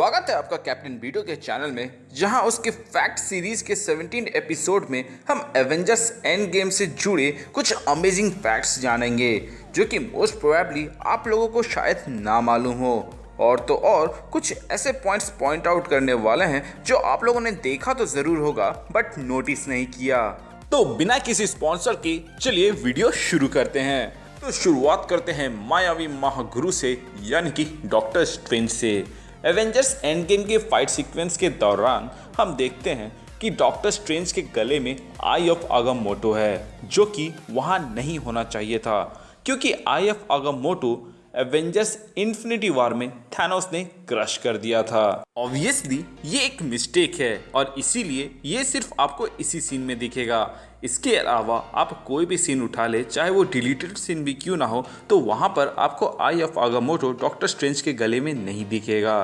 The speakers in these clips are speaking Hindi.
स्वागत है आपका कैप्टन बीटो के चैनल में, जहां उसके फैक्ट सीरीज के 17 एपिसोड में हम एवेंजर्स एंड गेम से जुड़े कुछ अमेजिंग फैक्ट्स जानेंगे जो कि मोस्ट प्रोबेबली आप लोगों को शायद ना मालूम हो। और तो और कुछ ऐसे पॉइंट्स पॉइंट आउट करने वाले हैं जो आप लोगों ने देखा तो ज़रूर होगा बट नोटिस नहीं किया। तो बिना किसी स्पॉन्सर के चलिए वीडियो शुरू करते हैं। तो शुरुआत करते हैं मायावी महागुरु से, यानी कि डॉक्टर स्ट्रेंज से। एवेंजर्स एंड गेम के फाइट सीक्वेंस के दौरान हम देखते हैं कि डॉक्टर स्ट्रेंज के गले में आई ऑफ आगामोटो है, जो कि वहाँ नहीं होना चाहिए था, क्योंकि आई ऑफ आगामोटो एवेंजर्स इन्फिनिटी वॉर में थैनोस ने क्रश कर दिया था। ऑब्वियसली ये एक मिस्टेक है और इसीलिए ये सिर्फ आपको इसी सीन में दिखेगा। इसके अलावा आप कोई भी सीन उठा ले, चाहे वो डिलीटेड सीन भी क्यों ना हो, तो वहाँ पर आपको eye of Agamotto Doctor Strange के गले में नहीं दिखेगा।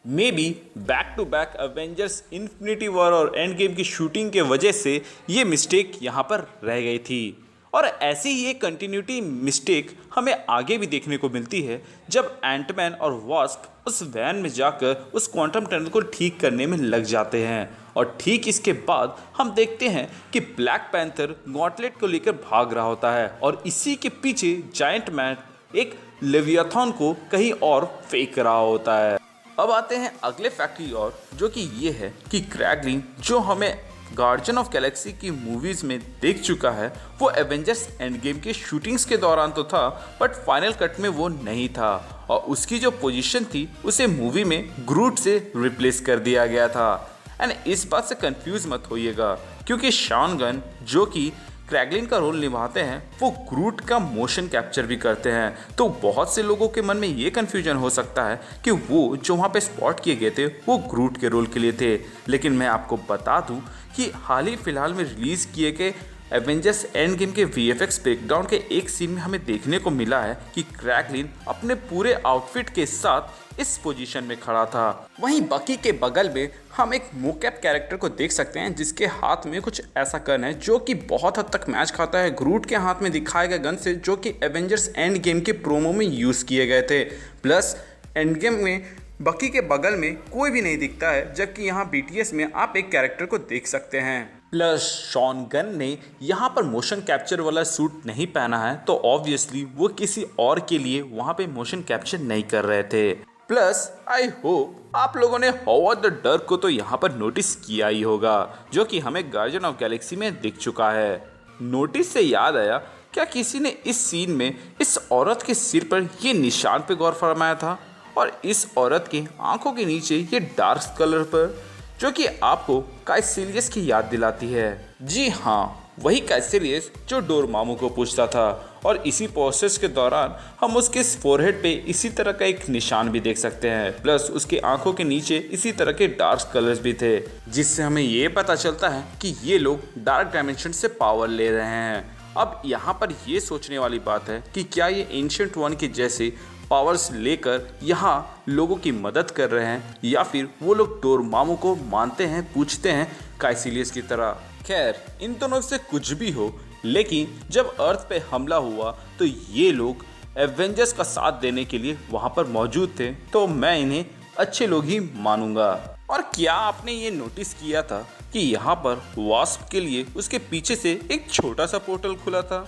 Maybe back to back Avengers Infinity War और एंड गेम की शूटिंग के वजह से ये मिस्टेक यहाँ पर रह गई थी। और ऐसी ही एक कंटिन्यूटी मिस्टेक हमें आगे भी देखने को मिलती है जब एंटमैन और वास्प उस वैन में जाकर उस क्वांटम टनल को ठीक करने में लग जाते हैं। और ठीक इसके बाद हम देखते हैं कि ब्लैक पैंथर गॉन्टलेट को लेकर भाग रहा होता है और इसी के पीछे जायंट मैन एक लेवियाथन को कहीं और फेंक रहा होता है। अब आते हैं अगले फैक्ट की ओर, जो कि ये है कि क्रैगलिन जो हमें गार्जियन ऑफ गैलेक्सी की मूवीज में देख चुका है, वो एवेंजर्स एंड गेम के शूटिंग्स के दौरान तो था बट फाइनल कट में वो नहीं था और उसकी जो पोजीशन थी उसे मूवी में ग्रूट से रिप्लेस कर दिया गया था। एंड इस बात से कंफ्यूज मत होइएगा, क्योंकि शॉन गन जो कि क्रैगलिन का रोल निभाते हैं वो ग्रूट का मोशन कैप्चर भी करते हैं। तो बहुत से लोगों के मन में ये कन्फ्यूजन हो सकता है कि वो जो वहाँ पे स्पॉट किए गए थे वो ग्रूट के रोल के लिए थे, लेकिन मैं आपको बता दूं कि हाल ही फिलहाल में रिलीज़ किए गए एवेंजर्स एंड गेम के VFX ब्रेकडाउन के एक सीन में हमें देखने को मिला है कि क्रैगलिन अपने पूरे आउटफिट के साथ इस पोजीशन में खड़ा था। वहीं बकी के बगल में हम एक मोकैप कैरेक्टर को देख सकते हैं जिसके हाथ में कुछ ऐसा गन है जो कि बहुत हद तक मैच खाता है ग्रूट के हाथ में दिखाए गए गन से, जो कि एवेंजर्स एंड गेम के प्रोमो में यूज़ किए गए थे। प्लस एंड गेम में बकी के बगल में कोई भी नहीं दिखता है, जबकि यहाँ BTS में आप एक कैरेक्टर को देख सकते हैं। प्लस शॉन गन ने यहाँ पर मोशन कैप्चर वाला सूट नहीं पहना है, तो ऑब्वियसली वो किसी और के लिए वहाँ पे मोशन कैप्चर नहीं कर रहे थे। प्लस आई होप आप लोगों ने हॉवर्ड द डक को तो यहाँ पर नोटिस किया ही होगा, जो कि हमें गार्जियन ऑफ गैलेक्सी में दिख चुका है। नोटिस से याद आया, क्या किसी ने इस सीन में इस औरत के सिर पर ये निशान पे गौर फरमाया था और इस औरत की आंखों के नीचे ये डार्क कलर पर, जो कि आपको काइसिलियस की याद दिलाती है। जी हाँ, वही काइसिलियस जो डोरमामू को पूछता था। और इसी प्रोसेस के दौरान हम उसके फोरहेड पे इसी तरह का एक निशान भी देख सकते हैं, प्लस उसकी आंखों के नीचे इसी तरह के डार्क कलर्स भी थे, जिससे हमें ये पता चलता है कि ये लोग डार्क डायमेंशन से पावर ले रहे हैं। अब यहाँ पर ये सोचने वाली बात है कि क्या ये एंशिएंट वन के जैसे पावर्स लेकर यहाँ लोगों की मदद कर रहे हैं, या फिर वो लोग डोरमामू को मानते हैं, पूछते हैं काइसिलियस की तरह। खैर, इन दोनों से कुछ भी हो, लेकिन जब अर्थ पे हमला हुआ तो ये लोग एवेंजर्स का साथ देने के लिए वहाँ पर मौजूद थे, तो मैं इन्हें अच्छे लोग ही मानूंगा। और क्या आपने ये नोटिस किया था कि यहाँ पर वास्प के लिए उसके पीछे से एक छोटा सा पोर्टल खुला था?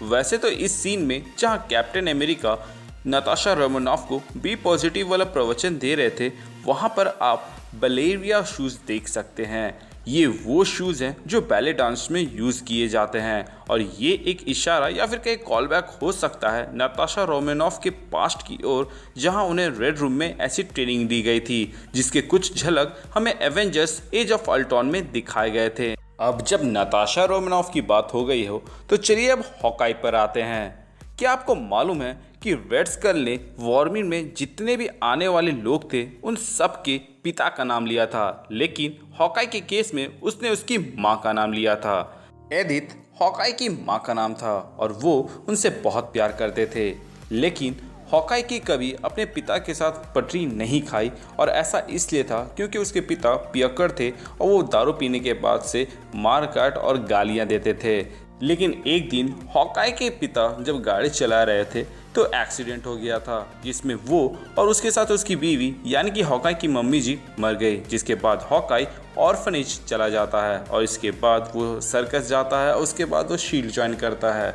वैसे तो इस सीन में जहाँ कैप्टन अमेरिका नताशा रोमानोफ को बी पॉजिटिव वाला प्रवचन दे रहे थे, वहाँ पर आप बलेरिया शूज़ देख सकते हैं। ये वो शूज़ हैं जो बैले डांस में यूज़ किए जाते हैं और ये एक इशारा या फिर कहीं कॉल बैक हो सकता है नताशा रोमानोफ के पास्ट की ओर, जहां उन्हें रेड रूम में ऐसी ट्रेनिंग दी गई थी, जिसके कुछ झलक हमें एवेंजर्स एज ऑफ अल्ट्रॉन में दिखाए गए थे। अब जब नताशा रोमानोफ की बात हो गई हो तो चलिए अब हॉकाई पर आते हैं। क्या आपको मालूम है कि रेड स्कल ने वॉर्मिन में जितने भी आने वाले लोग थे उन सब के पिता का नाम लिया था, लेकिन हॉकाई के केस में उसने उसकी माँ का नाम लिया था। एडिथ हॉकाई की माँ का नाम था और वो उनसे बहुत प्यार करते थे, लेकिन हॉकाई की कभी अपने पिता के साथ पटरी नहीं खाई, और ऐसा इसलिए था क्योंकि उसके पिता पियक्कड़ थे और वो दारू पीने के बाद से मार काट और गालियाँ देते थे। लेकिन एक दिन हॉकाई के पिता जब गाड़ी चला रहे थे तो एक्सीडेंट हो गया था जिसमें वो और उसके साथ उसकी बीवी यानी कि हॉकाई की मम्मी जी मर गई, जिसके बाद हॉकाई ऑर्फनेज चला जाता है और इसके बाद वो सर्कस जाता है और उसके बाद वो शील्ड ज्वाइन करता है।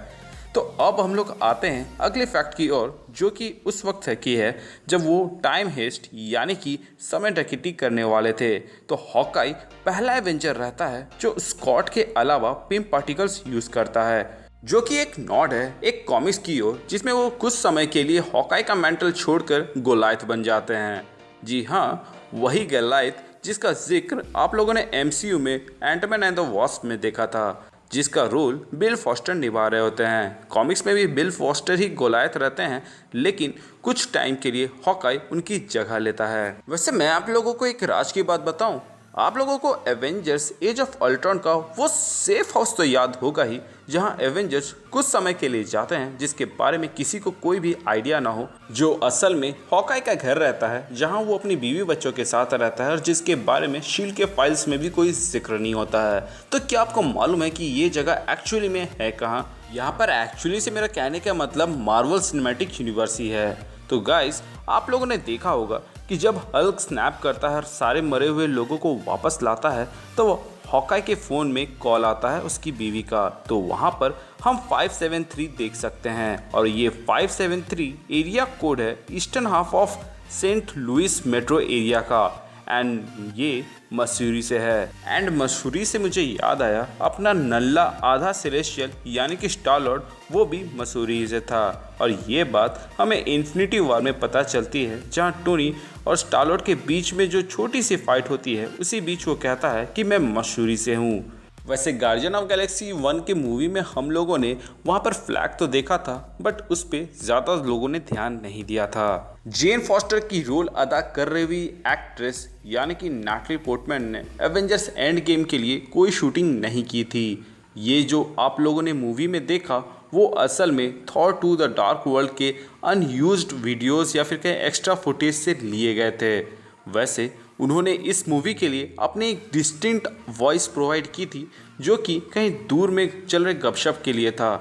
तो अब हम लोग आते हैं अगले फैक्ट की ओर, जो कि उस वक्त है कि है जब वो टाइम हेस्ट यानी कि समय डकैती करने वाले थे। तो हॉकाई पहला एवेंजर रहता है जो स्कॉट के अलावा पिम पार्टिकल्स यूज करता है, जो कि एक नॉड है एक कॉमिक्स की ओर जिसमें वो कुछ समय के लिए हॉकाई का मेंटल छोड़कर गोलायथ बन जाते हैं। जी हाँ, वही गोलायथ जिसका जिक्र आप लोगों ने एमसीयू में एंटमैन एंड द वॉस्प में देखा था, जिसका रोल बिल फॉस्टर निभा रहे होते हैं। कॉमिक्स में भी बिल फॉस्टर ही गोलायथ रहते हैं, लेकिन कुछ टाइम के लिए हॉकाई उनकी जगह लेता है। वैसे मैं आप लोगों को एक राज की बात बताऊं, आप लोगों को एवेंजर्स एज ऑफ अल्ट्रॉन का वो सेफ हाउस तो याद होगा ही, जहां एवेंजर्स कुछ समय के लिए जाते हैं जिसके बारे में किसी को कोई भी आइडिया ना हो, जो असल में हॉकाई का घर रहता है, जहां वो अपनी बीवी बच्चों के साथ रहता है और जिसके बारे में शील्ड के फाइल्स में भी कोई जिक्र नहीं होता है। तो क्या आपको मालूम है कि ये जगह एक्चुअली में है कहाँ? यहाँ पर एक्चुअली से मेरा कहने का मतलब मार्वल सिनेमैटिक यूनिवर्स ही है। तो गाइस, आप लोगों ने देखा होगा कि जब हल्क स्नैप करता है और सारे मरे हुए लोगों को वापस लाता है तो हॉकाई के फ़ोन में कॉल आता है उसकी बीवी का। तो वहाँ पर हम 573 देख सकते हैं और ये 573 एरिया कोड है eastern half of Saint Louis metro area का, एंड ये मसूरी से है। एंड मसूरी से मुझे याद आया अपना नल्ला आधा सेलेस्टियल यानी कि स्टार लॉर्ड, वो भी मसूरी से था। और ये बात हमें इन्फिनिटी वॉर में पता चलती है, जहाँ टोनी और स्टार लॉर्ड के बीच में जो छोटी सी फाइट होती है, उसी बीच वो कहता है कि मैं मसूरी से हूँ। वैसे गार्जियन ऑफ गैलेक्सी 1 के मूवी में हम लोगों ने वहाँ पर फ्लैग तो देखा था, बट उस पर ज़्यादा लोगों ने ध्यान नहीं दिया था। जेन फॉस्टर की रोल अदा कर रही हुई एक्ट्रेस यानी कि नाटली पोर्टमैन ने एवेंजर्स एंड गेम के लिए कोई शूटिंग नहीं की थी। ये जो आप लोगों ने मूवी में देखा वो असल में थॉर 2 द डार्क वर्ल्ड के अनयूज्ड वीडियोस या फिर कहीं एक्स्ट्रा फुटेज से लिए गए थे। वैसे उन्होंने इस मूवी के लिए अपनी एक डिस्टिंक्ट वॉइस प्रोवाइड की थी, जो कि कहीं दूर में चल रहे गपशप के लिए था।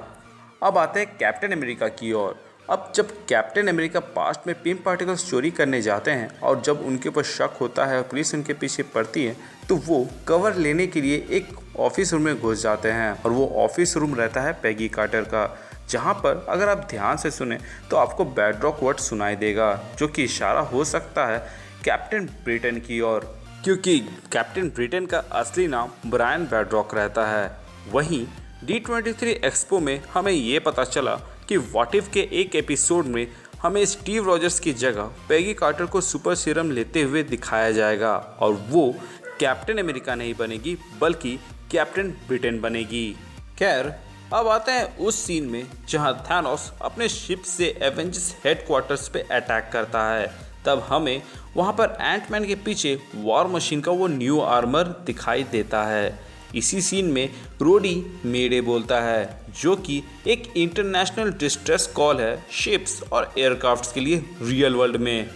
अब आते हैं कैप्टन अमेरिका की ओर। अब जब कैप्टन अमेरिका पास्ट में पिम पार्टिकल्स चोरी करने जाते हैं और जब उनके ऊपर शक होता है और पुलिस उनके पीछे पड़ती है, तो वो कवर लेने के लिए एक ऑफिस रूम में घुस जाते हैं और वो ऑफिस रूम रहता है पेगी कार्टर का, जहाँ पर अगर आप ध्यान से सुने तो आपको बेडरॉक वर्ड सुनाई देगा, जो कि इशारा हो सकता है कैप्टन ब्रिटेन की ओर, क्योंकि कैप्टन ब्रिटेन का असली नाम ब्रायन बेडरॉक रहता है। वहीं D23 एक्सपो में हमें ये पता चला कि व्हाट इफ के एक एपिसोड में हमें स्टीव रॉजर्स की जगह पेगी कार्टर को सुपर सीरम लेते हुए दिखाया जाएगा और वो कैप्टन अमेरिका नहीं बनेगी बल्कि कैप्टन ब्रिटेन बनेगी। खैर, अब आते हैं उस सीन में जहां थैनोस अपने शिप से एवेंजर्स हेडक्वार्टर्स पे अटैक करता है। तब हमें वहां पर एंटमैन के पीछे वॉर मशीन का वो न्यू आर्मर दिखाई देता है। इसी सीन में रोडी मेडे बोलता है, जो कि एक इंटरनेशनल डिस्ट्रेस कॉल है शिप्स और एयरक्राफ्ट्स के लिए रियल वर्ल्ड में।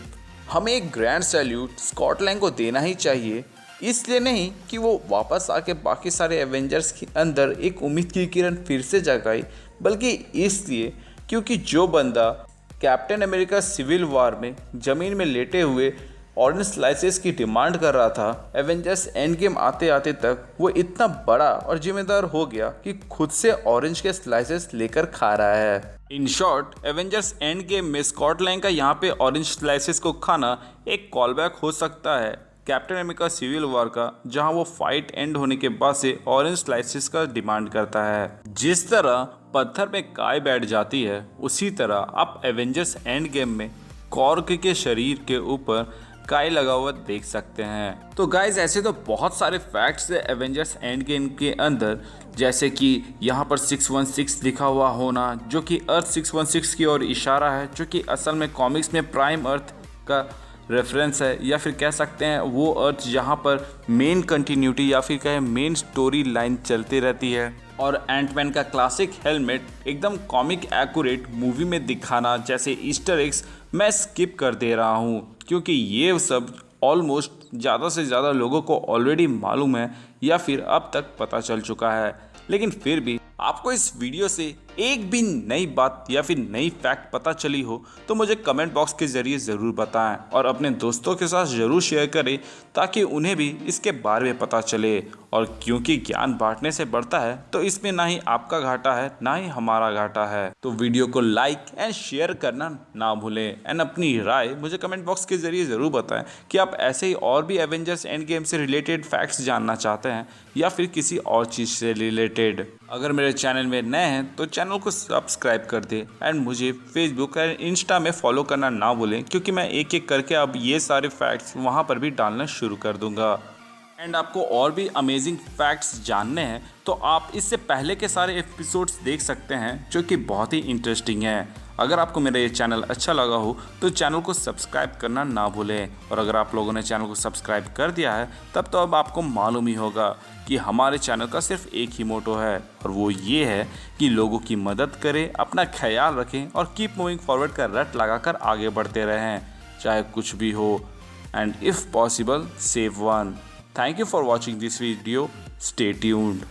हमें एक ग्रैंड सैल्यूट स्कॉट लैंग को देना ही चाहिए, इसलिए नहीं कि वो वापस आके बाकी सारे एवेंजर्स के अंदर एक उम्मीद की किरण फिर से जगाई, बल्कि इसलिए क्योंकि जो बंदा कैप्टन अमेरिका सिविल वॉर में ज़मीन में लेटे हुए ऑरेंज स्लाइसेस की डिमांड कर रहा था, एवेंजर्स एंड गेम आते आते तक वो इतना बड़ा और जिम्मेदार हो गया कि खुद से ऑरेंज के स्लाइसेस लेकर खा रहा है। In short, Avengers end game में स्कॉट लैंग का यहाँ पे ऑरेंज स्लाइसेस को खाना एक कॉलबैक हो सकता है कैप्टन अमेरिका सिविल वॉर का, जहां वो फाइट एंड होने के बाद से ऑरेंज स्लाइसेस का डिमांड करता है। जिस तरह पत्थर में काय बैठ जाती है, उसी तरह आप एवेंजर्स एंड गेम में कॉर्क के शरीर के ऊपर काय लगा हुआ देख सकते हैं। तो गाइज, ऐसे तो बहुत सारे फैक्ट्स है एवेंजर्स एंड गेम के अंदर, जैसे कि यहाँ पर 616 लिखा हुआ होना, जो कि अर्थ 616 की ओर इशारा है, जो कि असल में कॉमिक्स में प्राइम अर्थ का रेफरेंस है, या फिर कह सकते हैं वो अर्थ जहाँ पर मेन कंटिन्यूटी या फिर कहे मेन स्टोरी लाइन चलती रहती है। और एंटमैन का क्लासिक हेलमेट एकदम कॉमिक एक्यूरेट मूवी में दिखाना जैसे ईस्टर एग्स मैं स्किप कर दे रहा हूँ, क्योंकि ये सब ऑलमोस्ट ज़्यादा से ज़्यादा लोगों को ऑलरेडी मालूम है या फिर अब तक पता चल चुका है। लेकिन फिर भी आपको इस वीडियो से एक भी नई बात या फिर नई फैक्ट पता चली हो तो मुझे कमेंट बॉक्स के ज़रिए ज़रूर बताएं और अपने दोस्तों के साथ ज़रूर शेयर करें ताकि उन्हें भी इसके बारे में पता चले। और क्योंकि ज्ञान बांटने से बढ़ता है तो इसमें ना ही आपका घाटा है ना ही हमारा घाटा है। तो वीडियो को लाइक एंड शेयर करना ना भूलें एंड अपनी राय मुझे कमेंट बॉक्स के ज़रिए ज़रूर बताएं कि आप ऐसे ही और भी एवेंजर्स एंड गेम से रिलेटेड फैक्ट्स जानना चाहते हैं या फिर किसी और चीज़ से रिलेटेड। अगर मेरे चैनल में नए हैं तो चैनल को सब्सक्राइब कर दें एंड मुझे फेसबुक एंड इंस्टा में फॉलो करना ना भूलें क्योंकि मैं एक एक करके अब ये सारे फैक्ट्स वहाँ पर भी डालना शुरू कर दूँगा। एंड आपको और भी अमेजिंग फैक्ट्स जानने हैं तो आप इससे पहले के सारे एपिसोड्स देख सकते हैं जो कि बहुत ही इंटरेस्टिंग है। अगर आपको मेरा ये चैनल अच्छा लगा हो तो चैनल को सब्सक्राइब करना ना भूलें और अगर आप लोगों ने चैनल को सब्सक्राइब कर दिया है तब तो अब आपको मालूम ही होगा कि हमारे चैनल का सिर्फ एक ही मोटो है और वो ये है कि लोगों की मदद करें, अपना ख्याल रखें और कीप मूविंग फॉरवर्ड का रट लगाकर आगे बढ़ते रहें चाहे कुछ भी हो and if possible save one. Thank you for watching this video. Stay tuned.